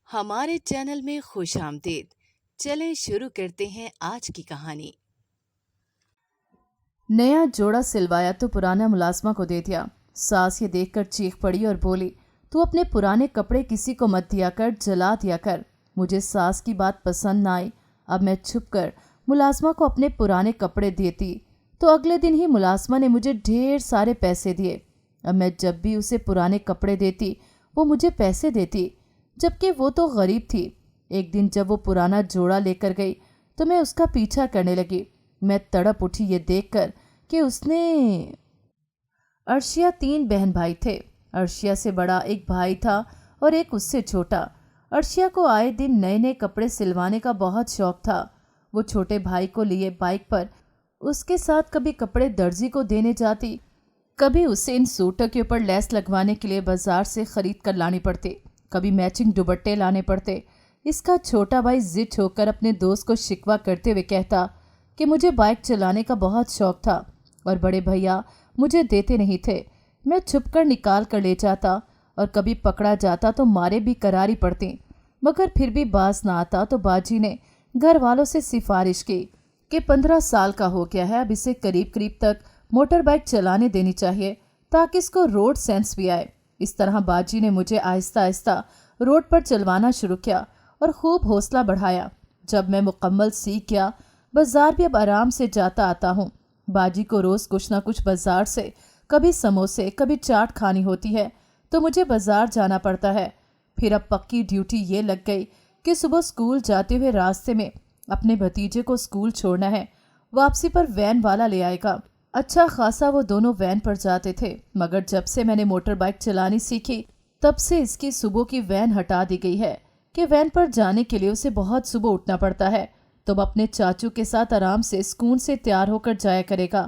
ہمارے چینل میں خوش آمدید۔ چلیں شروع کرتے ہیں آج کی کہانی۔ نیا جوڑا سلوایا تو پرانا ملازمہ کو دے دیا۔ ساس یہ دیکھ کر چیخ پڑی اور بولی، تو اپنے پرانے کپڑے کسی کو مت دیا کر، جلا دیا کر۔ مجھے ساس کی بات پسند نہ آئی۔ اب میں چھپ کر ملازمہ کو اپنے پرانے کپڑے دیتی تو اگلے دن ہی ملازمہ نے مجھے ڈھیر سارے پیسے دیے۔ اب میں جب بھی اسے پرانے کپڑے دیتی وہ مجھے پیسے دیتی، جبکہ وہ تو غریب تھی۔ ایک دن جب وہ پرانا جوڑا لے کر گئی تو میں اس کا پیچھا کرنے لگی۔ میں تڑپ اٹھی یہ دیکھ کر کہ اس نے عرشیہ 3 بہن بھائی تھے۔ عرشیہ سے بڑا ایک بھائی تھا اور ایک اس سے چھوٹا۔ عرشیہ کو آئے دن نئے نئے کپڑے سلوانے کا بہت شوق تھا۔ وہ چھوٹے بھائی کو لیے بائک پر اس کے ساتھ کبھی کپڑے درزی کو دینے جاتی، کبھی اسے ان سوٹوں کے اوپر لیس لگوانے کے لیے بازار سے خرید کر لانی پڑتی، کبھی میچنگ دوپٹے لانے پڑتے۔ اس کا چھوٹا بھائی ضد ہو کر اپنے دوست کو شکوہ کرتے ہوئے کہتا کہ مجھے بائک چلانے کا بہت شوق تھا اور بڑے بھیا مجھے دیتے نہیں تھے۔ میں چھپ کر نکال کر لے جاتا اور کبھی پکڑا جاتا تو مارے بھی کراری پڑتی، مگر پھر بھی باز نہ آتا تو باجی نے گھر والوں سے سفارش کی کہ 15 سال کا ہو گیا ہے، اب اسے قریب قریب تک موٹر بائک چلانے دینی چاہیے تاکہ اس کو روڈ سینس بھی آئے۔ اس طرح باجی نے مجھے آہستہ آہستہ روڈ پر چلوانا شروع کیا اور خوب حوصلہ بڑھایا۔ جب میں مکمل سیکھ گیا، بازار بھی اب آرام سے جاتا آتا ہوں۔ باجی کو روز کچھ نہ کچھ بازار سے کبھی سموسے کبھی چاٹ کھانی ہوتی ہے تو مجھے بازار جانا پڑتا ہے۔ پھر اب پکی ڈیوٹی یہ لگ گئی کہ صبح اسکول جاتے ہوئے راستے میں اپنے بھتیجے کو اسکول چھوڑنا ہے، واپسی پر وین والا لے آئے گا۔ اچھا خاصا وہ دونوں وین پر جاتے تھے، مگر جب سے میں نے موٹر بائک چلانی سیکھی تب سے اس کی صبح کی وین ہٹا دی گئی ہے کہ وین پر جانے کے لیے اسے بہت صبح اٹھنا پڑتا ہے۔ تو اپنے چاچو کے ساتھ آرام سے سکون سے تیار ہو کر جایا کرے گا۔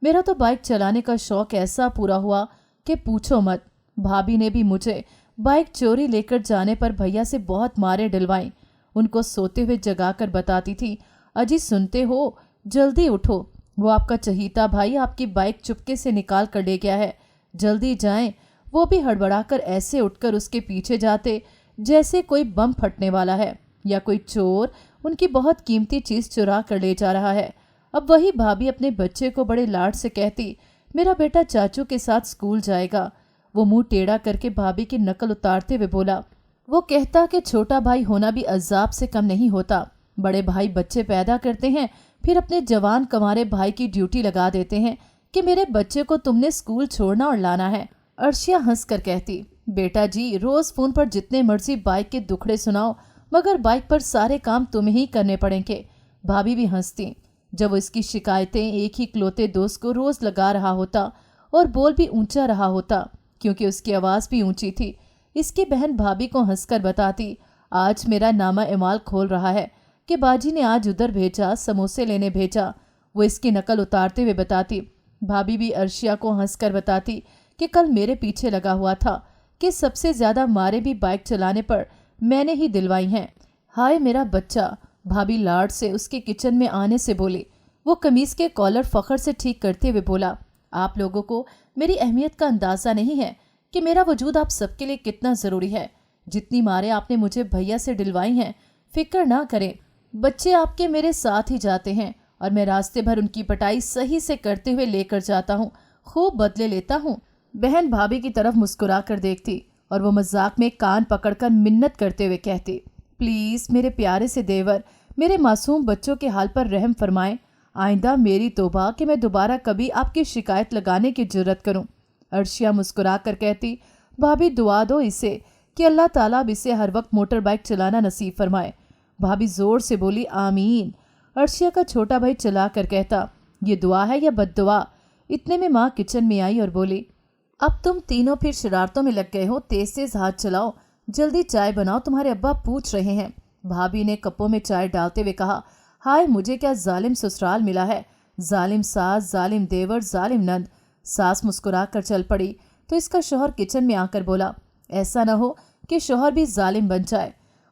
میرا تو بائک چلانے کا شوق ایسا پورا ہوا کہ پوچھو مت۔ بھابھی نے بھی مجھے بائک چوری لے کر جانے پر بھیا سے بہت مارے ڈلوائیں۔ ان کو سوتے ہوئے جگا کر بتاتی تھی، اجی سنتے ہو، جلدی اٹھو، وہ آپ کا چہیتا بھائی آپ کی بائک چپکے سے نکال کر لے گیا ہے، جلدی جائیں۔ وہ بھی ہڑبڑا کر ایسے اٹھ کر اس کے پیچھے جاتے جیسے کوئی بم پھٹنے والا ہے یا کوئی چور ان کی بہت قیمتی چیز چرا کر لے جا رہا ہے۔ اب وہی بھابھی اپنے بچے کو بڑے لاڈ سے کہتی، میرا بیٹا چاچو کے ساتھ اسکول جائے گا۔ وہ منہ ٹیڑھا کر کے بھابھی کی نقل اتارتے ہوئے بولا، وہ کہتا کہ چھوٹا بھائی ہونا بھی عذاب سے کم نہیں ہوتا۔ بڑے بھائی بچے پیدا کرتے ہیں، پھر اپنے جوان کنوارے بھائی کی ڈیوٹی لگا دیتے ہیں کہ میرے بچے کو تم نے اسکول چھوڑنا اور لانا ہے۔ عرشیہ ہنس کر کہتی، بیٹا جی روز فون پر جتنے مرضی بائک کے دکھڑے سناؤ، مگر بائک پر سارے کام تمہیں ہی کرنے پڑیں گے۔ بھابھی بھی ہنستی جب وہ اس کی شکایتیں ایک ہی کلوتے دوست کو روز لگا رہا ہوتا اور بول بھی اونچا رہا ہوتا کیونکہ اس کی آواز بھی اونچی تھی۔ اس کی بہن بھابھی کو ہنس کر بتاتی، آج میرا نامہ اعمال کھول رہا ہے کہ باجی نے آج ادھر بھیجا، سموسے لینے بھیجا۔ وہ اس کی نقل اتارتے ہوئے بتاتی۔ بھابھی بھی عرشیہ کو ہنس کر بتاتی کہ کل میرے پیچھے لگا ہوا تھا کہ سب سے زیادہ مارے بھی بائک چلانے پر میں نے ہی دلوائی ہیں۔ ہائے میرا بچہ، بھابھی لاڈ سے اس کے کچن میں آنے سے بولی۔ وہ قمیص کے کالر فخر سے ٹھیک کرتے ہوئے بولا، آپ لوگوں کو میری اہمیت کا اندازہ نہیں ہے کہ میرا وجود آپ سب کے لیے کتنا ضروری ہے۔ جتنی مارے آپ نے مجھے بھیا سے ڈلوائی ہیں، فکر نہ کریں، بچے آپ کے میرے ساتھ ہی جاتے ہیں اور میں راستے بھر ان کی پٹائی صحیح سے کرتے ہوئے لے کر جاتا ہوں، خوب بدلے لیتا ہوں۔ بہن بھابھی کی طرف مسکرا کر دیکھتی اور وہ مذاق میں کان پکڑ کر منت کرتے ہوئے کہتی، پلیز میرے پیارے سے دیور میرے معصوم بچوں کے حال پر رحم فرمائیں۔ آئندہ میری توبہ کہ میں دوبارہ کبھی آپ کی شکایت لگانے کی جرت کروں۔ عرشیہ مسکرا کر کہتی، بھابھی دعا دو اسے کہ اللہ تعالیٰ اب اسے ہر وقت موٹر بائک چلانا نصیب فرمائے۔ بھابھی زور سے بولی، آمین۔ عرشیہ کا چھوٹا بھائی چلا کر کہتا، یہ دعا ہے یا بد دعا؟ اتنے میں ماں کچن میں آئی اور بولی، اب تم تینوں پھر شرارتوں میں لگ گئے ہو، تیز تیز ہاتھ چلاؤ، جلدی چائے بناؤ، تمہارے ابا پوچھ رہے ہیں۔ بھابھی نے کپوں میں چائے ڈالتے ہوئے کہا، ہائے مجھے کیا ظالم سسرال ملا ہے، ظالم ساس، ظالم دیور، ظالم نند۔ ساس مسکرا کر چل پڑی تو اس کا شوہر کچن میں آ کر بولا، ایسا نہ ہو کہ شوہر بھی ظالم بن جائے۔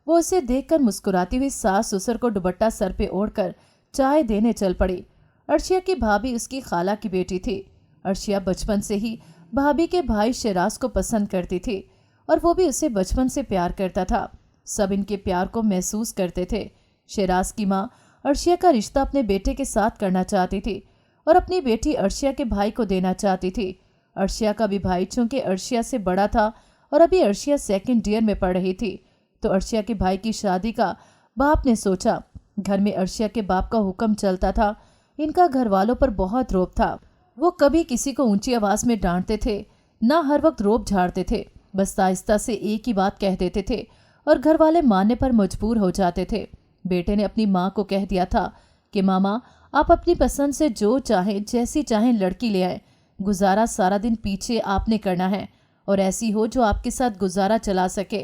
وہ اسے دیکھ کر مسکراتی ہوئی ساس سسر کو دوپٹہ سر پہ اوڑھ کر چائے دینے چل پڑی۔ عرشیہ کی بھابھی اس کی خالہ کی بیٹی تھی۔ عرشیہ بچپن سے ہی بھابھی کے بھائی شیراز کو پسند کرتی تھی اور وہ بھی اسے بچپن سے پیار کرتا تھا۔ सब इनके प्यार को महसूस करते थे। शेराज की माँ अर्शिया का रिश्ता अपने बेटे के साथ करना चाहती थी और अपनी बेटी अर्शिया के भाई को देना चाहती थी। अर्शिया का भी भाई चूंकि अर्शिया से बड़ा था और अभी अर्शिया 2nd ईयर में पढ़ रही थी, तो अर्शिया के भाई की शादी का बाप ने सोचा। घर में अर्शिया के बाप का हुक्म चलता था। इनका घर वालों पर बहुत रोब था। वो कभी किसी को ऊंची आवाज में डांटते थे, ना हर वक्त रोब झाड़ते थे, बस आहिस्ता से एक ही बात कह देते थे और घर वाले मानने पर मजबूर हो जाते थे। बेटे ने अपनी माँ को कह दिया था कि मामा, आप अपनी पसंद से जो चाहें, जैसी चाहें लड़की ले आए। गुजारा सारा दिन पीछे आपने करना है और ऐसी हो जो आपके साथ गुजारा चला सके।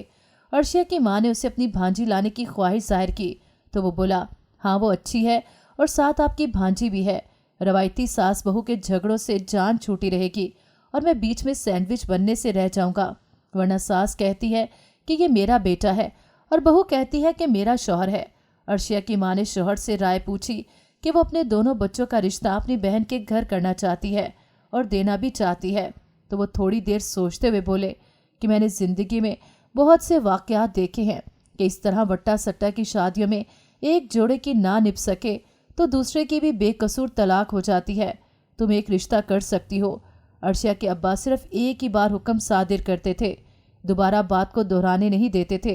अर्शिया की माँ ने उसे अपनी भांजी लाने की ख्वाहिश जाहिर की तो वो बोला, हाँ वो अच्छी है और साथ आपकी भांजी भी है। रवायती सास बहू के झगड़ों से जान छूटी रहेगी और मैं बीच में सैंडविच बनने से रह जाऊंगा। वरना सास कहती है कि ये मेरा बेटा है और बहू कहती है कि मेरा शौहर है। अर्शिया की माँ ने शौहर से राय पूछी कि वो अपने दोनों बच्चों का रिश्ता अपनी बहन के घर करना चाहती है और देना भी चाहती है। तो वो थोड़ी देर सोचते हुए बोले कि मैंने ज़िंदगी में बहुत से वाक़यात देखे हैं कि इस तरह वट्टा सट्टा की शादियों में एक जोड़े की ना निभ सके तो दूसरे की भी बेकसूर तलाक हो जाती है। तुम एक रिश्ता कर सकती हो। अर्शिया के अब्बा सिर्फ एक ही बार हुक्म सादिर करते थे, दोबारा बात को दोहराने नहीं देते थे।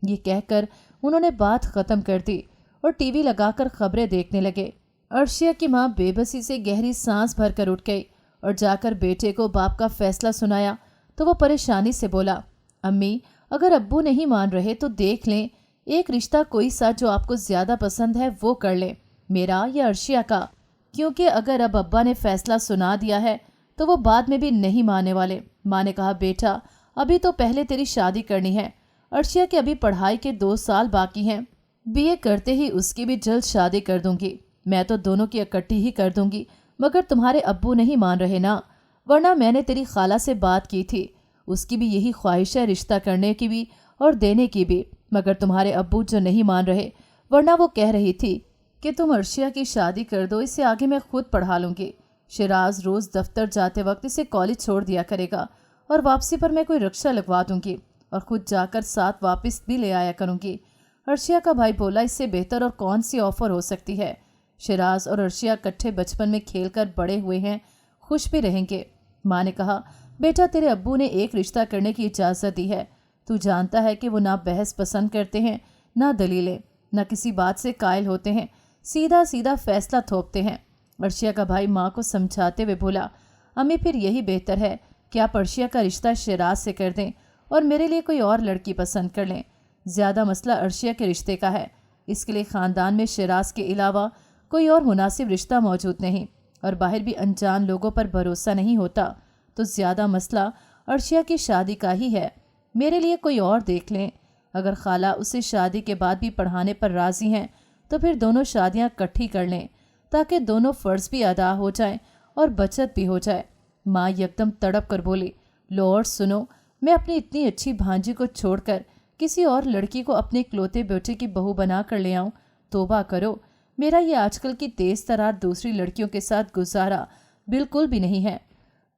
ये कहकर उन्होंने बात ख़त्म कर दी और टीवी लगाकर खबरें देखने लगे। अर्शिया की माँ बेबसी से गहरी सांस भरकर उठ गई और जाकर बेटे को बाप का फैसला सुनाया तो वो परेशानी से बोला, अम्मी, अगर अब्बू नहीं मान रहे तो देख लें, एक रिश्ता कोई सा जो आपको ज़्यादा पसंद है वो कर लें, मेरा या अर्शिया का, क्योंकि अगर अब अब्बा ने फैसला सुना दिया है तो वो बाद में भी नहीं मानने वाले। माँ ने कहा, बेटा अभी तो पहले तेरी शादी करनी है। अर्शिया के अभी पढ़ाई के 2 साल बाकी हैं। बीए करते ही उसकी भी जल्द शादी कर दूंगी। मैं तो दोनों की इकट्ठी ही कर दूंगी, मगर तुम्हारे अब्बू नहीं मान रहे ना। वरना मैंने तेरी खाला से बात की थी, उसकी भी यही ख्वाहिश है रिश्ता करने की भी और देने की भी, मगर तुम्हारे अब्बू जो नहीं मान रहे। वरना वो कह रही थी कि तुम अर्शिया की शादी कर दो, इसे आगे मैं खुद पढ़ा लूँगी। शिराज रोज़ दफ्तर जाते वक्त इसे कॉलेज छोड़ दिया करेगा और वापसी पर मैं कोई रिक्शा लगवा दूंगी और खुद जाकर साथ वापस भी ले आया करूंगी। अर्शिया का भाई बोला, इससे बेहतर और कौन सी ऑफर हो सकती है। शिराज और अर्शिया इकट्ठे बचपन में खेलकर बड़े हुए हैं, खुश भी रहेंगे। माँ ने कहा, बेटा तेरे अब्बू ने एक रिश्ता करने की इजाज़त दी है। तू जानता है कि वो ना बहस पसंद करते हैं, ना दलीलें, ना किसी बात से कायल होते हैं, सीधा सीधा फैसला थोपते हैं। अर्शिया का भाई माँ को समझाते हुए बोला, अम्मी फिर यही बेहतर है कि आप अर्शिया का रिश्ता शिराज से कर दें और मेरे लिए कोई और लड़की पसंद कर लें। ज़्यादा मसला अर्शिया के रिश्ते का है, इसके लिए ख़ानदान में शिराज के अलावा कोई और मुनासिब रिश्ता मौजूद नहीं और बाहर भी अनजान लोगों पर भरोसा नहीं होता, तो ज़्यादा मसला अर्शिया की शादी का ही है। मेरे लिए कोई और देख लें। अगर खाला उसे शादी के बाद भी पढ़ाने पर राज़ी हैं तो फिर दोनों शादियां इकट्ठी कर लें ताकि दोनों फ़र्ज़ भी अदा हो जाएं और बचत भी हो जाए। माँ एकदम तड़प कर बोली, लो और सुनो, मैं अपनी इतनी अच्छी भांजी को छोड़कर किसी और लड़की को अपने इकलौते बेटे की बहू बना कर ले आऊँ? तौबा करो, मेरा ये आजकल की तेज़ तरार दूसरी लड़कियों के साथ गुजारा बिल्कुल भी नहीं है।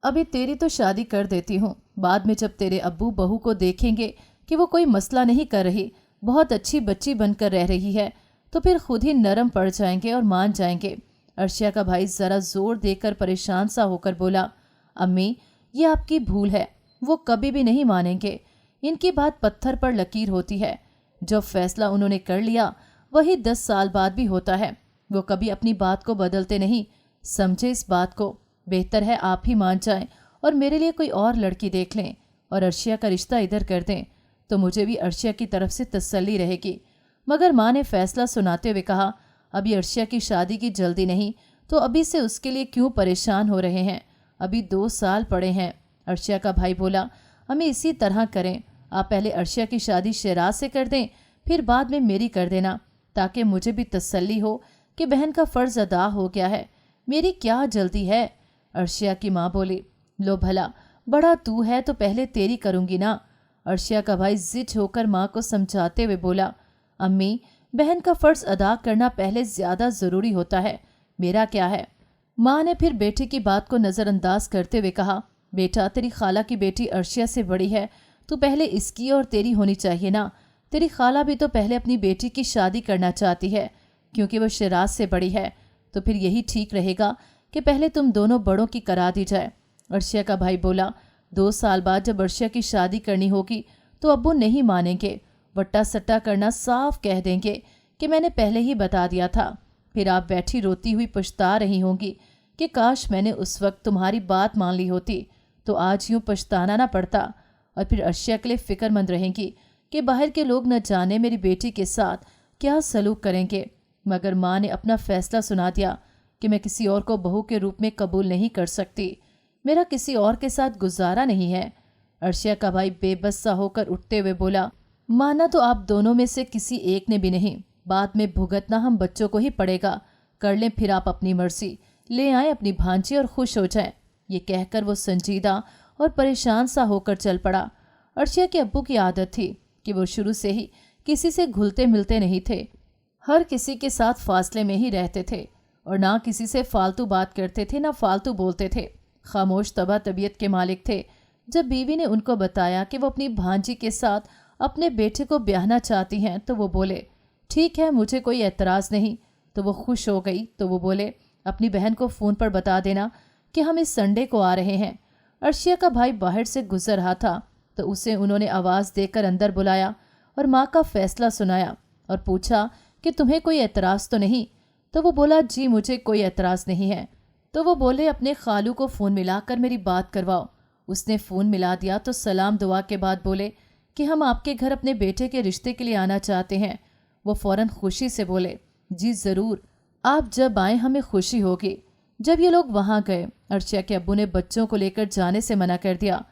अभी तेरी तो शादी कर देती हूँ, बाद में जब तेरे अब्बू बहू को देखेंगे कि वो कोई मसला नहीं कर रही, बहुत अच्छी बच्ची बनकर रह रही है, तो फिर खुद ही नरम पड़ जाएंगे और मान जाएंगे। अर्शिया का भाई ज़रा ज़ोर देकर परेशान सा होकर बोला, अम्मी ये आपकी भूल है, वो कभी भी नहीं मानेंगे। इनकी बात पत्थर पर लकीर होती है। जो फैसला उन्होंने कर लिया वही 10 साल बाद भी होता है। वो कभी अपनी बात को बदलते नहीं, समझे इस बात को। बेहतर है आप ही मान जाएं और मेरे लिए कोई और लड़की देख लें और अर्शिया का रिश्ता इधर कर दें, तो मुझे भी अर्शिया की तरफ से तसल्ली रहेगी। मगर माँ ने फैसला सुनाते हुए कहा, अभी अर्शिया की शादी की जल्दी नहीं, तो अभी से उसके लिए क्यों परेशान हो रहे हैं? अभी 2 साल पड़े हैं। अर्शिया का भाई बोला, हमें इसी तरह करें, आप पहले अर्शिया की शादी शिराज से कर दें, फिर बाद में मेरी कर देना, ताकि मुझे भी तसल्ली हो कि बहन का फ़र्ज़ अदा हो गया है। मेरी क्या जल्दी है? अर्शिया की माँ बोली, लो भला, बड़ा तू है तो पहले तेरी करूँगी ना। अर्शिया का भाई ज़िद होकर माँ को समझाते हुए बोला, अम्मी बहन का फ़र्ज़ अदा करना पहले ज़्यादा ज़रूरी होता है, मेरा क्या है? माँ ने फिर बेटे की बात को नज़रअंदाज करते हुए कहा, बेटा तेरी खाला की बेटी अर्शिया से बड़ी है, तू पहले इसकी और तेरी होनी चाहिए ना। तेरी खाला भी तो पहले अपनी बेटी की शादी करना चाहती है क्योंकि वो शिराज से बड़ी है, तो फिर यही ठीक रहेगा कि पहले तुम दोनों बड़ों की करा दी जाए। अर्शिया का भाई बोला, 2 साल बाद जब अर्शिया की शादी करनी होगी तो अब्बू नहीं मानेंगे, वट्टा सट्टा करना साफ कह देंगे कि मैंने पहले ही बता दिया था। फिर आप बैठी रोती हुई पछता रही होंगी कि काश मैंने उस वक्त तुम्हारी बात मान ली होती तो आज यूं पछताना ना पड़ता। और फिर अर्शिया के लिए फिक्रमंद रहेंगी कि बाहर के लोग न जाने मेरी बेटी के साथ क्या सलूक करेंगे। मगर माँ ने अपना फैसला सुना दिया कि मैं किसी और को बहू के रूप में कबूल नहीं कर सकती, मेरा किसी और के साथ गुजारा नहीं है। अर्शिया का भाई बेबस सा होकर उठते हुए बोला, माना तो आप दोनों में से किसी एक ने भी नहीं, बाद में भुगतना हम बच्चों को ही पड़ेगा। कर लें फिर आप अपनी मर्जी, ले आए अपनी भांजी और खुश हो जाएं। ये कहकर वो संजीदा और परेशान सा होकर चल पड़ा। अर्शिया के अब्बू की आदत थी कि वो शुरू से ही किसी से घुलते मिलते नहीं थे, हर किसी के साथ फासले में ही रहते थे और ना किसी से फालतू बात करते थे ना फालतू बोलते थे। खामोश तबा तबीयत के मालिक थे। जब बीवी ने उनको बताया कि वो अपनी भांजी के साथ अपने बेटे को ब्याहना चाहती हैं तो वो बोले, ठीक है, मुझे कोई एतराज़ नहीं। तो वो खुश हो गई तो वो बोले, अपनी बहन को फ़ोन पर बता देना कि हम इस संडे को आ रहे हैं। अर्शिया का भाई बाहर से गुजर रहा था तो उसे उन्होंने आवाज़ देकर अंदर बुलाया और माँ का फैसला सुनाया और पूछा कि तुम्हें कोई एतराज़ तो नहीं। तो वो बोला, जी मुझे कोई एतराज़ नहीं है। तो वो बोले, अपने खालू को फ़ोन मिलाकर मेरी बात करवाओ। उसने फ़ोन मिला दिया तो सलाम दुआ के बाद बोले कि हम आपके घर अपने बेटे के रिश्ते के लिए आना चाहते हैं। वो फ़ौरन खुशी से बोले, जी ज़रूर, आप जब आएँ हमें खुशी होगी। जब ये लोग वहाँ गए, अर्शिया के अब्बू ने बच्चों को लेकर जाने से मना कर दिया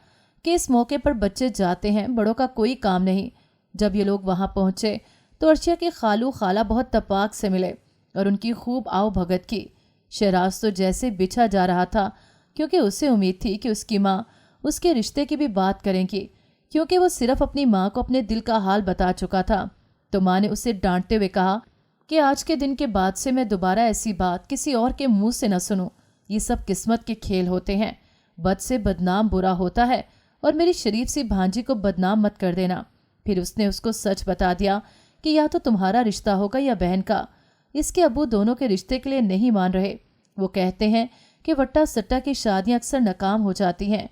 कि इस मौके पर बच्चे जाते हैं, बड़ों का कोई काम नहीं। जब ये लोग वहाँ पहुँचे तो अर्शिया के खालू खाला बहुत तपाक से मिले और उनकी खूब आओ भगत की। शहराज तो जैसे बिछा जा रहा था क्योंकि उसे उम्मीद थी कि उसकी माँ उसके रिश्ते की भी बात करेंगी, क्योंकि वो सिर्फ अपनी माँ को अपने दिल का हाल बता चुका था। तो माँ ने उसे डांटते हुए कहा कि आज के दिन के बाद से मैं दोबारा ऐसी बात किसी और के मुंह से न सुनूं। ये सब किस्मत के खेल होते हैं, बद से बदनाम बुरा होता है और मेरी शरीफ सी भांजी को बदनाम मत कर देना। फिर उसने उसको सच बता दिया कि या तो तुम्हारा रिश्ता होगा या बहन का। इसके अब्बू दोनों के रिश्ते के लिए नहीं मान रहे। वो कहते हैं कि वट्टा सट्टा की शादियां अक्सर नाकाम हो जाती हैं,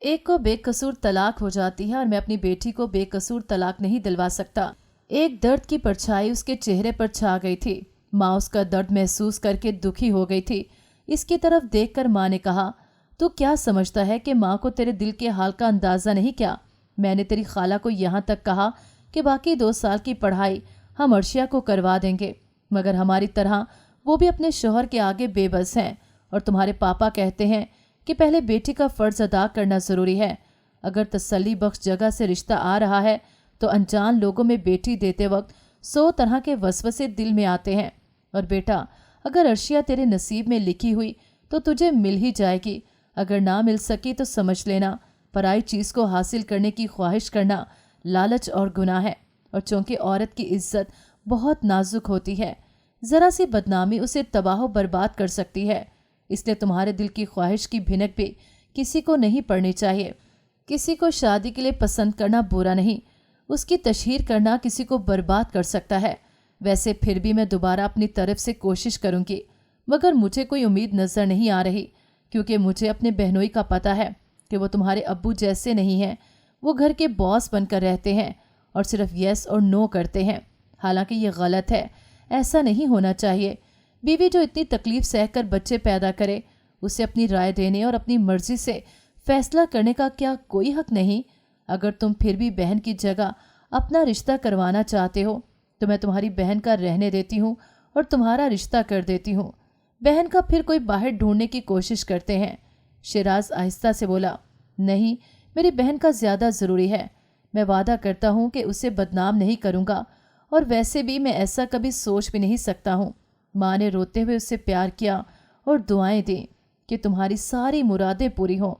एक को बेकसूर तलाक हो जाती है और मैं अपनी बेटी को बेकसूर तलाक नहीं दिलवा सकता। एक दर्द की परछाई उसके चेहरे पर छा गई थी। माँ उसका दर्द महसूस करके दुखी हो गई थी। इसकी तरफ देखकर माँ ने कहा, तू क्या समझता है कि माँ को तेरे दिल के हाल का अंदाज़ा नहीं क्या? मैंने तेरी खाला को यहाँ तक कहा कि बाकी 2 साल की पढ़ाई हम अर्शिया को करवा देंगे, मगर हमारी तरह वो भी अपने शौहर के आगे बेबस हैं और तुम्हारे पापा कहते हैं कि पहले बेटी का फ़र्ज़ अदा करना ज़रूरी है। अगर तसल्ली बख्श जगह से रिश्ता आ रहा है तो अनजान लोगों में बेटी देते वक्त 100 तरह के वसवसे दिल में आते हैं। और बेटा, अगर अर्शिया तेरे नसीब में लिखी हुई तो तुझे मिल ही जाएगी, अगर ना मिल सकी तो समझ लेना पराई चीज़ को हासिल करने की ख्वाहिश करना लालच और गुनाह है। और चूँकि औरत की इज्जत बहुत नाजुक होती है, ज़रा सी बदनामी उसे तबाह बर्बाद कर सकती है, इसलिए तुम्हारे दिल की ख्वाहिश की भिनक भी किसी को नहीं पड़नी चाहिए। किसी को शादी के लिए पसंद करना बुरा नहीं, उसकी तशहीर करना किसी को बर्बाद कर सकता है। वैसे फिर भी मैं दोबारा अपनी तरफ से कोशिश करूँगी, मगर मुझे कोई उम्मीद नज़र नहीं आ रही, क्योंकि मुझे अपने बहनोई का पता है कि वो तुम्हारे अब्बू जैसे नहीं हैं। वो घर के बॉस बनकर रहते हैं और सिर्फ यस और नो करते हैं। हालांकि ये गलत है, ऐसा नहीं होना चाहिए। बीवी जो इतनी तकलीफ सहकर बच्चे पैदा करे, उसे अपनी राय देने और अपनी मर्जी से फैसला करने का क्या कोई हक नहीं? अगर तुम फिर भी बहन की जगह अपना रिश्ता करवाना चाहते हो तो मैं तुम्हारी बहन का रहने देती हूँ और तुम्हारा रिश्ता कर देती हूँ। बहन का फिर कोई बाहर ढूंढने की कोशिश करते हैं। शिराज आहिस्ता से बोला, नहीं, मेरी बहन का ज़्यादा ज़रूरी है। मैं वादा करता हूँ कि उसे बदनाम नहीं करूँगा, और वैसे भी मैं ऐसा कभी सोच भी नहीं सकता हूँ। माँ ने रोते हुए उससे प्यार किया और दुआएं दी कि तुम्हारी सारी मुरादें पूरी हों।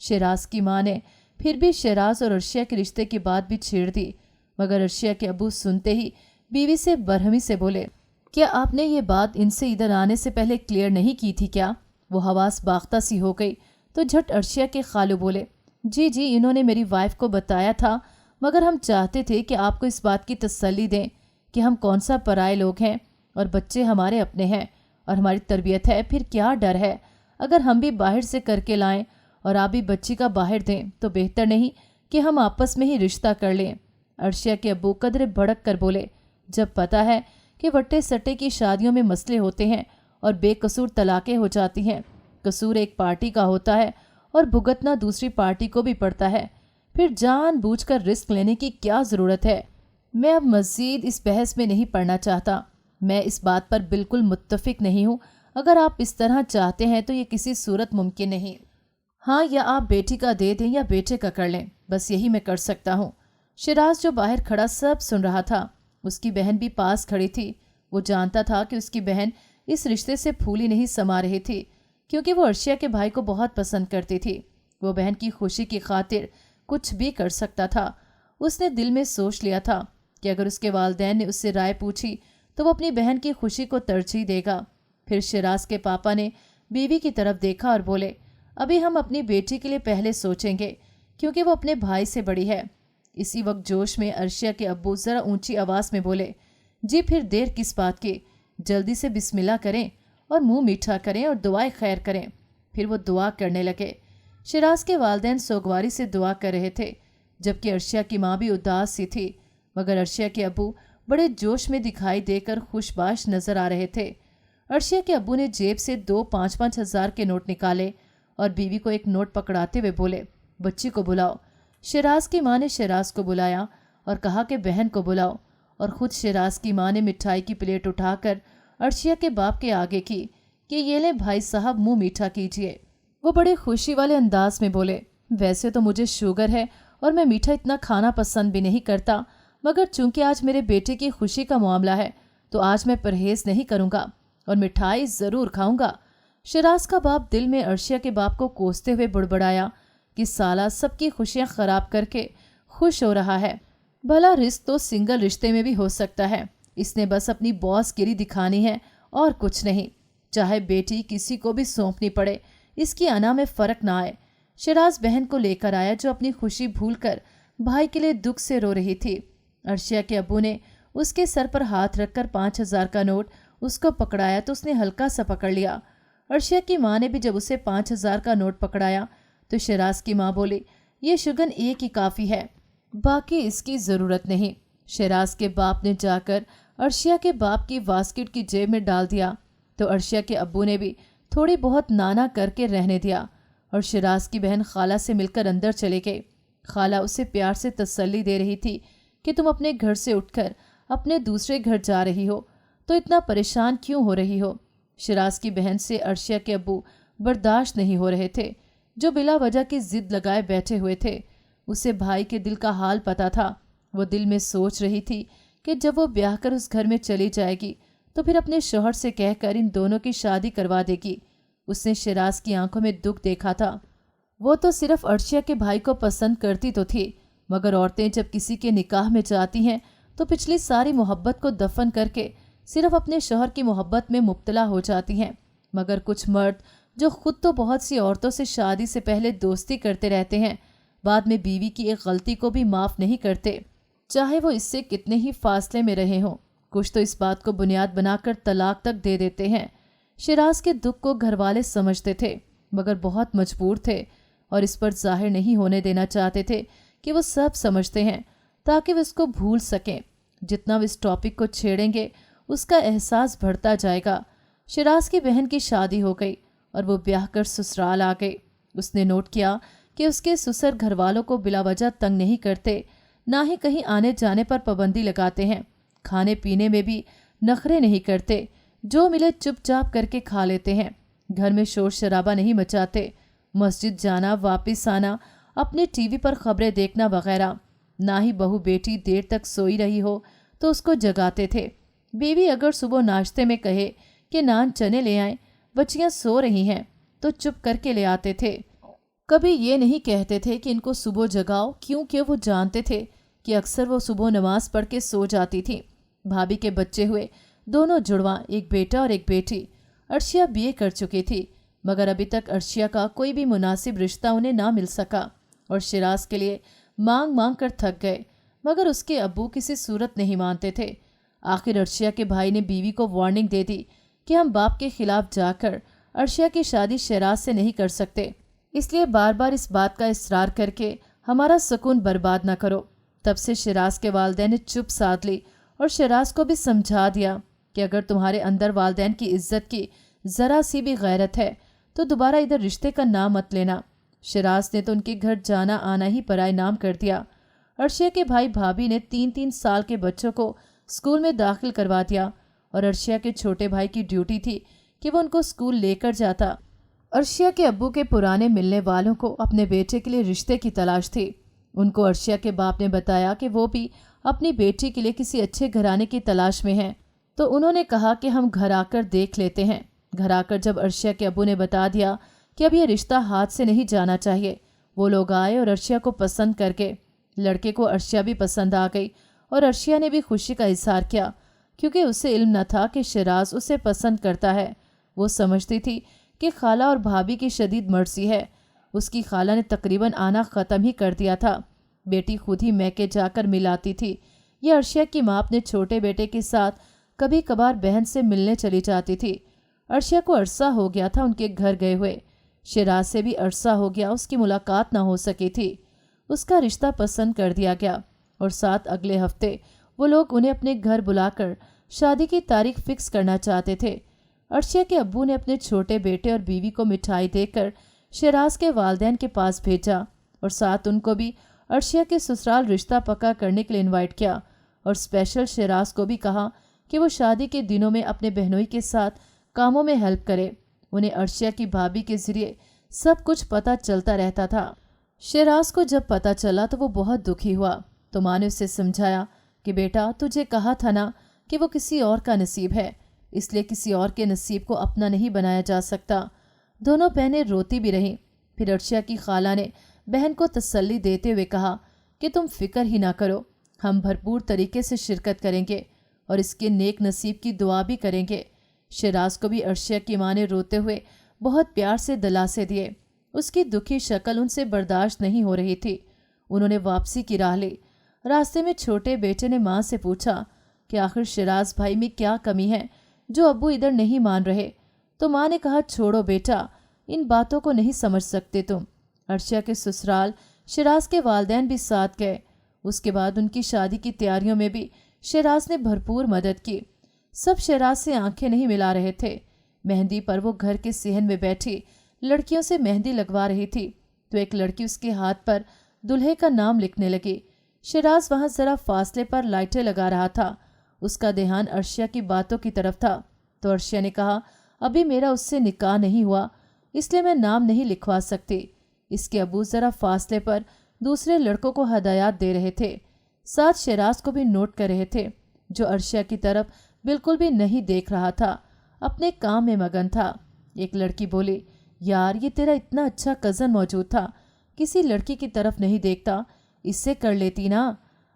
शिराज की माँ ने फिर भी शिराज और अर्शिया के रिश्ते की बात भी छेड़ दी, मगर अर्शिया के अब्बू सुनते ही बीवी से बरहमी से बोले, क्या आपने ये बात इनसे इधर आने से पहले क्लियर नहीं की थी क्या? वो हवास बाख्ता सी हो गई तो झट अर्शिया के खालू बोले, जी जी, इन्होंने मेरी वाइफ को बताया था, मगर हम चाहते थे कि आपको इस बात की तसल्ली दें कि हम कौन सा पराए लोग हैं और बच्चे हमारे अपने हैं और हमारी तरबियत है। फिर क्या डर है? अगर हम भी बाहर से करके लाएं और आप भी बच्ची का बाहर दें तो बेहतर नहीं कि हम आपस में ही रिश्ता कर लें। अर्शिया के अब्बू कदरे भड़क कर बोले, जब पता है कि वट्टे सट्टे की शादियों में मसले होते हैं और बेकसूर तलाक़ें हो जाती हैं, कसूर एक पार्टी का होता है और भुगतना दूसरी पार्टी को भी पड़ता है, फिर जानबूझकर रिस्क लेने की क्या ज़रूरत है? मैं अब मज़ीद इस बहस में नहीं पड़ना चाहता। मैं इस बात पर बिल्कुल मुत्तफिक नहीं हूँ। अगर आप इस तरह चाहते हैं तो ये किसी सूरत मुमकिन नहीं। हाँ, या आप बेटी का दे दें या बेटे का कर लें, बस यही मैं कर सकता हूँ। शिराज जो बाहर खड़ा सब सुन रहा था। उसकी बहन भी पास खड़ी थी। वो जानता था कि उसकी बहन इस रिश्ते से फूली नहीं समा रही थी, क्योंकि वो अर्शिया के भाई को बहुत पसंद करती थी। वो बहन की खुशी की खातिर कुछ भी कर सकता था। उसने दिल में सोच लिया था कि अगर उसके वालिदैन ने उससे राय पूछी तो वो अपनी बहन की खुशी को तरजीह देगा। फिर शिराज के पापा ने बीवी की तरफ देखा और बोले, अभी हम अपनी बेटी के लिए पहले सोचेंगे, क्योंकि वो अपने भाई से बड़ी है। इसी वक्त जोश में अर्शिया के अब्बू ज़रा ऊंची आवाज़ में बोले, जी फिर देर किस बात की, जल्दी से बिस्मिल्लाह करें और मुंह मीठा करें और दुआएं खैर करें। फिर वो दुआ करने लगे। शिराज के वालिदैन सोगवारी से दुआ कर रहे थे, जबकि अर्शिया की माँ भी उदास सी थी, मगर अर्शिया के अब्बू बड़े जोश में दिखाई देकर खुशबाश नजर आ रहे थे। अर्शिया के अब्बू ने जेब से 2 5-5 हज़ार के नोट निकाले और बीवी को एक नोट पकड़ाते हुए बोले, बच्ची को बुलाओ। शिराज की माँ ने शिराज को बुलाया और कहा कि बहन को बुलाओ, और ख़ुद शिराज की माँ ने मिठाई की प्लेट उठाकर अर्शिया के बाप के आगे की कि ये ले भाई साहब, मुंह मीठा कीजिए। वो बड़े खुशी वाले अंदाज में बोले, वैसे तो मुझे शुगर है और मैं मीठा इतना खाना पसंद भी नहीं करता, मगर चूंकि आज मेरे बेटे की खुशी का मामला है तो आज मैं परहेज़ नहीं करूँगा और मिठाई ज़रूर खाऊंगा। शिराज का बाप दिल में अर्शिया के बाप को कोसते हुए बुड़बड़ाया कि साला सबकी खुशियाँ ख़राब करके खुश हो रहा है। भला रिस्क तो सिंगल रिश्ते में भी हो सकता है, इसने बस अपनी बॉस गिरी दिखानी है और कुछ नहीं। चाहे बेटी किसी को भी सौंपनी पड़े, इसकी अना में फ़र्क ना आए। शिराज बहन को लेकर आया जो अपनी खुशी भूलकर भाई के लिए दुख से रो रही थी। अर्शिया के अब्बू ने उसके सर पर हाथ रखकर 5,000 का नोट उसको पकड़ाया तो उसने हल्का सा पकड़ लिया। अर्शिया की माँ ने भी जब उसे 5,000 का नोट पकड़ाया तो शिराज की माँ बोली, ये शुगन एक ही काफ़ी है, बाकी इसकी ज़रूरत नहीं। शिराज के बाप ने जाकर अर्शिया के बाप की वास्किट की जेब में डाल दिया तो अर्शिया के अब्बू ने भी थोड़ी बहुत नाना करके रहने दिया और शिराज की बहन खाला से मिलकर अंदर चले गई। खाला उसे प्यार से तसल्ली दे रही थी कि तुम अपने घर से उठकर अपने दूसरे घर जा रही हो तो इतना परेशान क्यों हो रही हो। शिराज की बहन से अर्शिया के अब्बू बर्दाश्त नहीं हो रहे थे, जो बिला वजह की जिद लगाए बैठे हुए थे। उसे भाई के दिल का हाल पता था। वो दिल में सोच रही थी कि जब वो ब्याह कर उस घर में चली जाएगी तो फिर अपने शौहर से कहकर इन दोनों की शादी करवा देगी। उसने शिराज की आंखों में दुख देखा था। वो तो सिर्फ अर्शिया के भाई को पसंद करती तो थी, मगर औरतें जब किसी के निकाह में जाती हैं तो पिछली सारी मोहब्बत को दफन करके सिर्फ अपने शौहर की मोहब्बत में मुब्तला हो जाती हैं। मगर कुछ मर्द जो खुद तो बहुत सी औरतों से शादी से पहले दोस्ती करते रहते हैं, बाद में बीवी की एक गलती को भी माफ़ नहीं करते, चाहे वो इससे कितने ही फासले में रहे हों। कुछ तो इस बात को बुनियाद बनाकर तलाक तक दे देते हैं। शिराज के दुख को घरवाले समझते थे, मगर बहुत मजबूर थे और इस पर जाहिर नहीं होने देना चाहते थे कि वो सब समझते हैं, ताकि वो इसको भूल सकें। जितना वो इस टॉपिक को छेड़ेंगे उसका एहसास बढ़ता जाएगा। शिराज की बहन की शादी हो गई और वो ब्याह कर ससुराल आ गई। उसने नोट किया कि उसके ससुर घर वालों को बिला वजह तंग नहीं करते, ना ही कहीं आने जाने पर पाबंदी लगाते हैं। खाने पीने में भी नखरे नहीं करते, जो मिले चुपचाप करके खा लेते हैं। घर में शोर शराबा नहीं मचाते। मस्जिद जाना, वापस आना, अपने टीवी पर खबरें देखना वगैरह। ना ही बहू बेटी देर तक सोई रही हो तो उसको जगाते थे। बीवी अगर सुबह नाश्ते में कहे कि नान चने ले आएं, बच्चियां सो रही हैं, तो चुप करके ले आते थे। कभी ये नहीं कहते थे कि इनको सुबह जगाओ, क्योंकि वो जानते थे कि अक्सर वो सुबह नमाज पढ़ के सो जाती थी। भाभी के बच्चे हुए, दोनों जुड़वा, एक बेटा और एक बेटी। अर्शिया बीए कर चुकी थी, मगर अभी तक अर्शिया का कोई भी मुनासिब रिश्ता उन्हें ना मिल सका और शिराज के लिए मांग मांग कर थक गए। मगर उसके अब्बू किसी सूरत नहीं मानते थे। आखिर अर्शिया के भाई ने बीवी को वार्निंग दे दी कि हम बाप के खिलाफ जाकर अर्शिया की शादी शहराज से नहीं कर सकते, इसलिए बार बार इस बात का इसरार करके हमारा सुकून बर्बाद न करो। तब से शहराज के वालिदैन ने चुप साध ली और शहराज को भी समझा दिया कि अगर तुम्हारे अंदर वालिदैन की इज्जत की ज़रा सी भी गैरत है तो दोबारा इधर रिश्ते का नाम मत लेना। शहराज ने तो उनके घर जाना आना ही पराए नाम कर दिया। अर्शिया के भाई भाभी ने 3-3 साल के बच्चों को स्कूल में दाखिल करवा दिया और अर्शिया के छोटे भाई की ड्यूटी थी कि वो उनको स्कूल लेकर जाता। अर्शिया के अब्बू के पुराने मिलने वालों को अपने बेटे के लिए रिश्ते की तलाश थी। उनको अर्शिया के बाप ने बताया कि वो भी अपनी बेटी के लिए किसी अच्छे घराने की तलाश में हैं, तो उन्होंने कहा कि हम घर आकर देख लेते हैं। घर आकर जब अर्शिया के अब्बू ने बता दिया कि अब यह रिश्ता हाथ से नहीं जाना चाहिए, वो लोग आए और अर्शिया को पसंद करके लड़के को अर्शिया भी पसंद आ गई और अर्शिया ने भी खुशी का इजहार किया, क्योंकि उसे इल्म न था कि शहराज उसे पसंद करता है। वो समझती थी कि खाला और भाभी की शदीद मर्जी है। उसकी खाला ने तकरीबन आना ख़त्म ही कर दिया था। बेटी खुद ही मैके जाकर मिलाती थी। यह अर्शिया की माँ अपने छोटे बेटे के साथ कभी कभार बहन से मिलने चली जाती थी। अर्शिया को अरसा हो गया था उनके घर गए हुए। शहराज से भी अरसा हो गया उसकी मुलाकात न हो सकी थी। उसका रिश्ता पसंद कर दिया गया और साथ अगले हफ्ते वो लोग उन्हें अपने घर बुलाकर शादी की तारीख फिक्स करना चाहते थे। अर्शिया के अब्बू ने अपने छोटे बेटे और बीवी को मिठाई देकर शहराज के वालिदैन के पास भेजा और साथ उनको भी अर्शिया के ससुराल रिश्ता पक्का करने के लिए इनवाइट किया और स्पेशल शहराज को भी कहा कि वो शादी के दिनों में अपने बहनोई के साथ कामों में हेल्प करे। उन्हें अर्शिया की भाभी के जरिए सब कुछ पता चलता रहता था। शहराज को जब पता चला तो वो बहुत दुखी हुआ। तो माँ ने उसे समझाया कि बेटा, तुझे कहा था ना कि वो किसी और का नसीब है, इसलिए किसी और के नसीब को अपना नहीं बनाया जा सकता। दोनों बहनें रोती भी रहीं। फिर अर्शिया की खाला ने बहन को तसल्ली देते हुए कहा कि तुम फिक्र ही ना करो, हम भरपूर तरीके से शिरकत करेंगे और इसके नेक नसीब की दुआ भी करेंगे। शहराज को भी अर्शिया की माँ ने रोते हुए बहुत प्यार से दिलासे दिए। उसकी दुखी शक्ल उनसे बर्दाश्त नहीं हो रही थी। उन्होंने वापसी की राह ली। रास्ते में छोटे बेटे ने माँ से पूछा कि आखिर शहराज भाई में क्या कमी है जो अब्बू इधर नहीं मान रहे। तो माँ ने कहा, छोड़ो बेटा, इन बातों को नहीं समझ सकते तुम। अर्शिया के ससुराल शहराज के वालिदैन भी साथ गए। उसके बाद उनकी शादी की तैयारियों में भी शहराज ने भरपूर मदद की। सब शहराज से आंखें नहीं मिला रहे थे। मेहंदी पर वो घर के सेहन में बैठी लड़कियों से मेहंदी लगवा रही थी तो एक लड़की उसके हाथ पर दुल्हे का नाम लिखने लगी। शहराज वहां जरा फासले पर लाइटें लगा रहा था। उसका ध्यान अर्शिया की बातों की तरफ था। तो अर्शिया ने कहा, अभी मेरा उससे निकाह नहीं हुआ, इसलिए मैं नाम नहीं लिखवा सकती। इसके अबू जरा फासले पर दूसरे लड़कों को हदायत दे रहे थे। साथ शहराज को भी नोट कर रहे थे, जो अर्शिया की तरफ बिल्कुल भी नहीं देख रहा था, अपने काम में मगन था। एक लड़की बोली, यार ये तेरा इतना अच्छा कज़न मौजूद था, किसी लड़की की तरफ नहीं देखता, इससे कर लेती ना।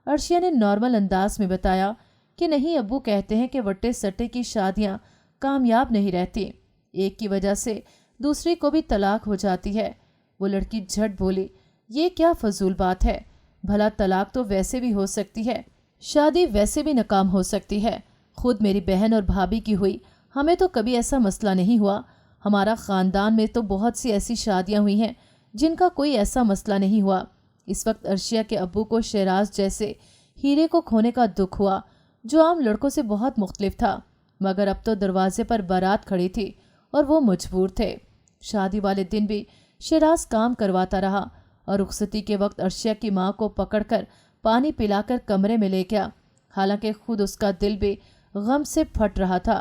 अर्शिया ने नॉर्मल अंदाज में बताया कि नहीं, अब्बू कहते हैं कि वट्टे सट्टे की शादियां कामयाब नहीं रहती, एक की वजह से दूसरी को भी तलाक हो जाती है। वो लड़की झट बोली, ये क्या फजूल बात है, भला तलाक तो वैसे भी हो सकती है, शादी वैसे भी नाकाम हो सकती है। खुद मेरी बहन और भाभी की हुई, हमें तो कभी ऐसा मसला नहीं हुआ। हमारा ख़ानदान में तो बहुत सी ऐसी शादियां हुई हैं जिनका कोई ऐसा मसला नहीं हुआ। इस वक्त अर्शिया के अब्बू को शहराज जैसे हीरे को खोने का दुख हुआ, जो आम लड़कों से बहुत मुख्तलिफ था। मगर अब तो दरवाजे पर बारात खड़ी थी और वो मजबूर थे। शादी वाले दिन भी शहराज काम करवाता रहा और रुखसती के वक्त अर्शिया की माँ को पकड़कर पानी पिलाकर कमरे में ले गया। हालांकि खुद उसका दिल भी गम से फट रहा था।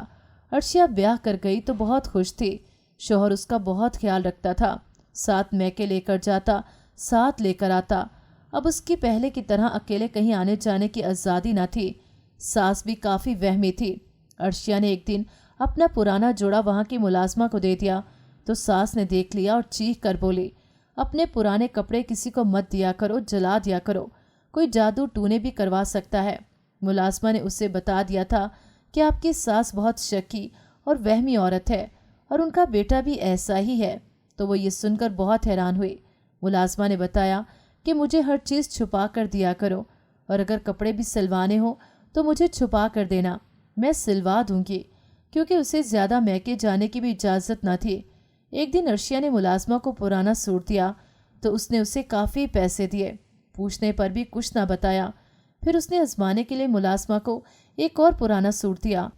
अर्शिया ब्याह कर गई तो बहुत खुश थी। शोहर उसका बहुत ख्याल रखता था, साथ मैके लेकर जाता, साथ लेकर आता। अब उसकी पहले की तरह अकेले कहीं आने जाने की आज़ादी न थी। सास भी काफ़ी वहमी थी। अर्शिया ने एक दिन अपना पुराना जोड़ा वहाँ की मुलाजमा को दे दिया तो सास ने देख लिया और चीख कर बोली, अपने पुराने कपड़े किसी को मत दिया करो, जला दिया करो, कोई जादू टूने भी करवा सकता है। मुलाजमा ने उसे बता दिया था कि आपकी सास बहुत शकी और वहमी औरत है और उनका बेटा भी ऐसा ही है। तो वो ये सुनकर बहुत हैरान हुई। मुलाजमा ने बताया कि मुझे हर चीज़ छुपा कर दिया करो और अगर कपड़े भी सिलवाने हो तो मुझे छुपा कर देना, मैं सिलवा दूंगी। क्योंकि उसे ज़्यादा मैके जाने की भी इजाज़त न थी। एक दिन अर्शिया ने मुलाजमा को पुराना सूट दिया तो उसने उसे काफ़ी पैसे दिए। पूछने पर भी कुछ ना बताया। फिर उसने आजमाने के लिए मुलाजमा को एक और पुराना सूट दिया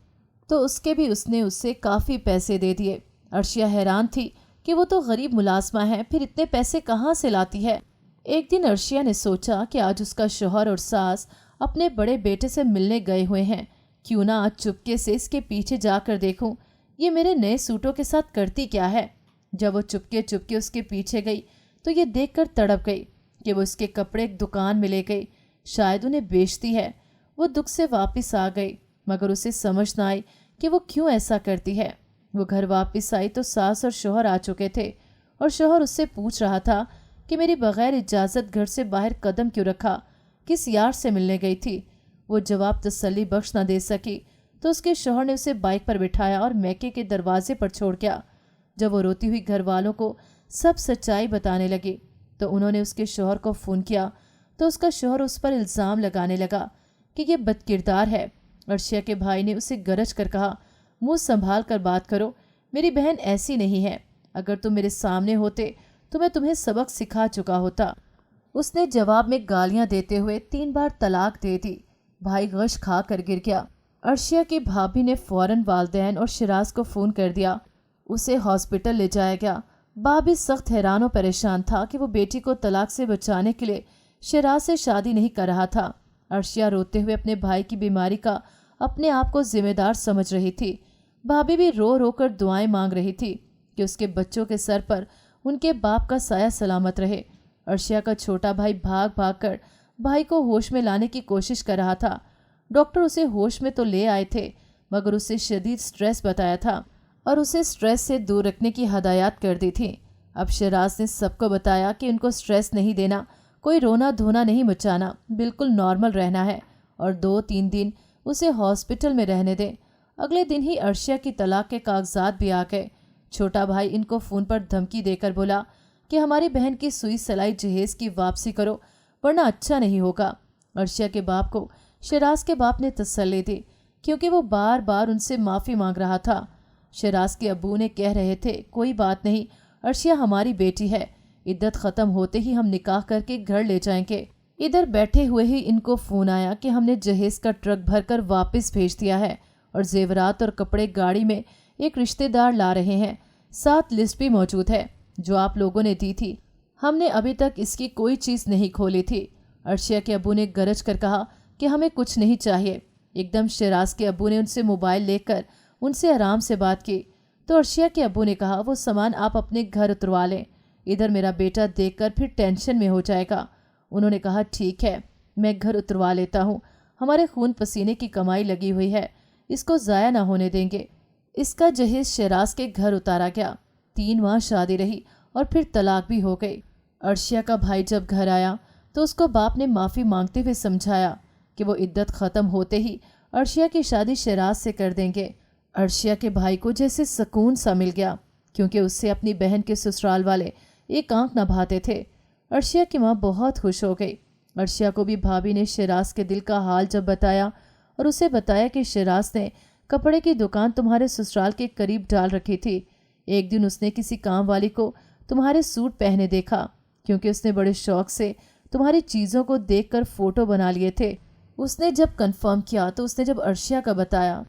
तो उसके भी उसने उससे काफ़ी पैसे दे दिए। अर्शिया हैरान थी कि वो तो गरीब मुलाजमा है, फिर इतने पैसे कहाँ से लाती है। एक दिन अर्शिया ने सोचा कि आज उसका शौहर और सास अपने बड़े बेटे से मिलने गए हुए हैं, क्यों ना आज चुपके से इसके पीछे जाकर देखूं ये मेरे नए सूटों के साथ करती क्या है। जब वो चुपके चुपके उसके पीछे गई तो ये देखकर तड़प गई कि वो उसके कपड़े एक दुकान में ले गई, शायद उन्हें बेचती है। वो दुख से वापस आ गई, मगर उसे समझ न आई कि वो क्यों ऐसा करती है। वो घर वापस आई तो सास और शौहर आ चुके थे और शौहर उससे पूछ रहा था कि मेरी बगैर इजाज़त घर से बाहर कदम क्यों रखा, किस यार से मिलने गई थी। वो जवाब तसल्ली बख्श न दे सकी तो उसके शौहर ने उसे बाइक पर बिठाया और मैके के दरवाजे पर छोड़ गया। जब वो रोती हुई घर वालों को सब सच्चाई बताने लगी तो उन्होंने उसके शौहर को फ़ोन किया तो उसका शौहर उस पर इल्ज़ाम लगाने लगा कि ये बदकिरदार है। अर्शिया के भाई ने उसे गरज कर कहा, मुँह संभाल कर बात करो, मेरी बहन ऐसी नहीं है, अगर तुम मेरे सामने होते तो मैं तुम्हें सबक सिखा चुका होता। उसने जवाब में गालियां देते हुए 3 बार तलाक दे दी। भाई गश खा कर गिर गया। अर्शिया की भाभी ने फौरन वालदैन और शिराज को फ़ोन कर दिया। उसे हॉस्पिटल ले जाया गया। बाप भी सख्त हैरान और परेशान था कि वो बेटी को तलाक से बचाने के लिए शिराज से शादी नहीं कर रहा था। अर्शिया रोते हुए अपने भाई की बीमारी का अपने आप को जिम्मेदार समझ रही थी। भाभी भी रो रो कर दुआएं मांग रही थी कि उसके बच्चों के सर पर उनके बाप का साया सलामत रहे। अर्शिया का छोटा भाई भाग भाग कर भाई को होश में लाने की कोशिश कर रहा था। डॉक्टर उसे होश में तो ले आए थे, मगर उसे शदीद स्ट्रेस बताया था और उसे स्ट्रेस से दूर रखने की हदायत कर दी थी। अब शिराज ने सबको बताया कि उनको स्ट्रेस नहीं देना, कोई रोना धोना नहीं मचाना, बिल्कुल नॉर्मल रहना है और 2-3 दिन उसे हॉस्पिटल में रहने दें। अगले दिन ही अर्शिया की तलाक के कागजात भी आ गए। छोटा भाई इनको फ़ोन पर धमकी देकर बोला कि हमारी बहन की सुई सलाई जहेज की वापसी करो वरना अच्छा नहीं होगा। अर्शिया के बाप को शिराज के बाप ने तसल्ली दी क्योंकि वो बार बार उनसे माफ़ी मांग रहा था। शिराज के अब्बू ने कह रहे थे, कोई बात नहीं, अर्शिया हमारी बेटी है, इद्दत ख़त्म होते ही हम निकाह करके घर ले जाएंगे। इधर बैठे हुए ही इनको फ़ोन आया कि हमने जहेज का ट्रक भरकर वापस भेज दिया है और जेवरात और कपड़े गाड़ी में एक रिश्तेदार ला रहे हैं। साथ लिस्ट भी मौजूद है जो आप लोगों ने दी थी, हमने अभी तक इसकी कोई चीज़ नहीं खोली थी। अर्शिया के अब्बू ने गरज कर कहा कि हमें कुछ नहीं चाहिए। एकदम शिराज के अब्बू ने उनसे मोबाइल लेकर उनसे आराम से बात की तो अर्शिया के अब्बू ने कहा, वो सामान आप अपने घर उतरवा लें, इधर मेरा बेटा देखकर फिर टेंशन में हो जाएगा। उन्होंने कहा, ठीक है, मैं घर उतरवा लेता हूँ, हमारे खून पसीने की कमाई लगी हुई है, इसको ज़ाया ना होने देंगे। इसका जहेज शिराज के घर उतारा गया। 3 माह शादी रही और फिर तलाक भी हो गई। अर्शिया का भाई जब घर आया तो उसको बाप ने माफ़ी मांगते हुए समझाया कि वो इद्दत ख़त्म होते ही अर्शिया की शादी शिराज से कर देंगे। अर्शिया के भाई को जैसे सुकून सा मिल गया क्योंकि उससे अपनी बहन के ससुराल वाले एक आंख न भाते थे। अर्शिया की माँ बहुत खुश हो गई। अर्शिया को भी भाभी ने शिराज के दिल का हाल जब बताया और उसे बताया कि शिराज ने कपड़े की दुकान तुम्हारे ससुराल के करीब डाल रखी थी। एक दिन उसने किसी काम वाली को तुम्हारे सूट पहने देखा क्योंकि उसने बड़े शौक से तुम्हारी चीज़ों को देखकर फ़ोटो बना लिए थे। उसने जब कंफर्म किया तो उसने जब अर्शिया का बताया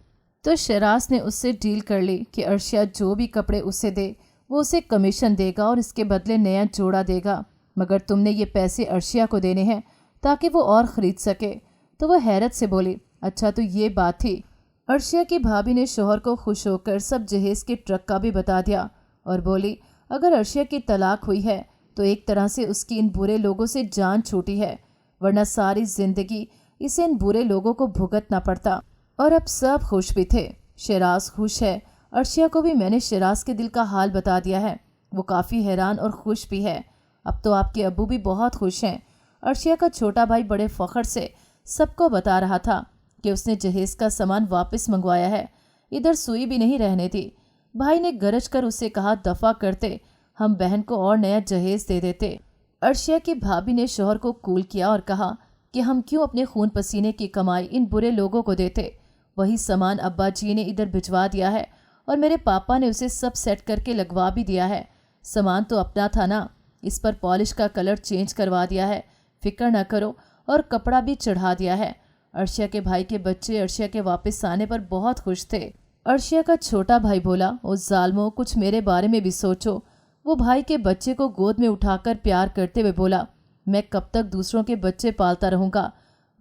तो शिराज ने उससे डील कर ली कि अर्शिया जो भी कपड़े उसे दे वो उसे कमीशन देगा और इसके बदले नया जोड़ा देगा, मगर तुमने ये पैसे अर्शिया को देने हैं ताकि वो और ख़रीद सके। तो वह हैरत से बोली, अच्छा तो ये बात थी। अर्शिया की भाभी ने शोहर को खुश होकर सब जहेज के ट्रक का भी बता दिया और बोली, अगर अर्शिया की तलाक हुई है तो एक तरह से उसकी इन बुरे लोगों से जान छूटी है, वरना सारी ज़िंदगी इसे इन बुरे लोगों को भुगतना पड़ता। और अब सब खुश भी थे। शिराज खुश है। अर्शिया को भी मैंने शिराज के दिल का हाल बता दिया है, वो काफ़ी हैरान और खुश भी है। अब तो आपके अब्बू भी बहुत खुश हैं। अर्शिया का छोटा भाई बड़े फ़ख्र से सबको बता रहा था कि उसने जहेज का सामान वापस मंगवाया है, इधर सुई भी नहीं रहने दी। भाई ने गरज कर उसे कहा, दफ़ा करते, हम बहन को और नया जहेज दे देते। अर्शिया की भाभी ने शौहर को कूल किया और कहा कि हम क्यों अपने खून पसीने की कमाई इन बुरे लोगों को देते। वही सामान अब्बा जी ने इधर भिजवा दिया है और मेरे पापा ने उसे सब सेट करके लगवा भी दिया है। सामान तो अपना था ना, इस पर पॉलिश का कलर चेंज करवा दिया है, फिक्र न करो, और कपड़ा भी चढ़ा दिया है। अर्शिया के भाई के बच्चे अर्शिया के वापस आने पर बहुत खुश थे। अर्शिया का छोटा भाई बोला, ओ जालमो, कुछ मेरे बारे में भी सोचो। वो भाई के बच्चे को गोद में उठाकर प्यार करते हुए बोला, मैं कब तक दूसरों के बच्चे पालता रहूंगा।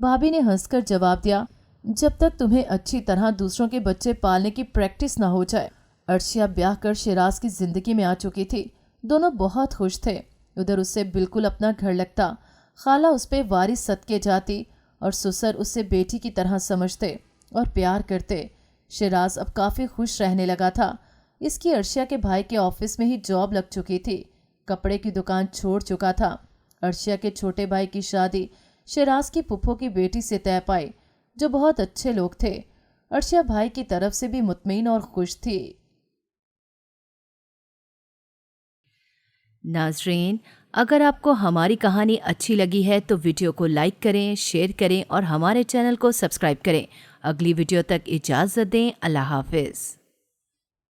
भाभी ने हंसकर जवाब दिया, जब तक तुम्हें अच्छी तरह दूसरों के बच्चे पालने की प्रैक्टिस ना हो जाए। अर्शिया ब्याह कर शिराज की जिंदगी में आ चुकी थी। दोनों बहुत खुश थे। उधर उससे बिल्कुल अपना घर लगता। खाला उस पे वारिस सदके जाती और ससुर उससे बेटी की तरह समझते और प्यार करते। शिराज अब काफ़ी खुश रहने लगा था। इसकी अर्शिया के भाई के ऑफिस में ही जॉब लग चुकी थी। कपड़े की दुकान छोड़ चुका था। अर्शिया के छोटे भाई की शादी शिराज की फूफो की बेटी से तय पाई, जो बहुत अच्छे लोग थे। अर्शिया भाई की तरफ से भी मुतमईन और खुश थी। नाजरीन, अगर आपको हमारी कहानी अच्छी लगी है तो वीडियो को लाइक करें, शेयर करें और हमारे चैनल को सब्सक्राइब करें। अगली वीडियो तक इजाज़त दें। अल्लाह हाफिज़।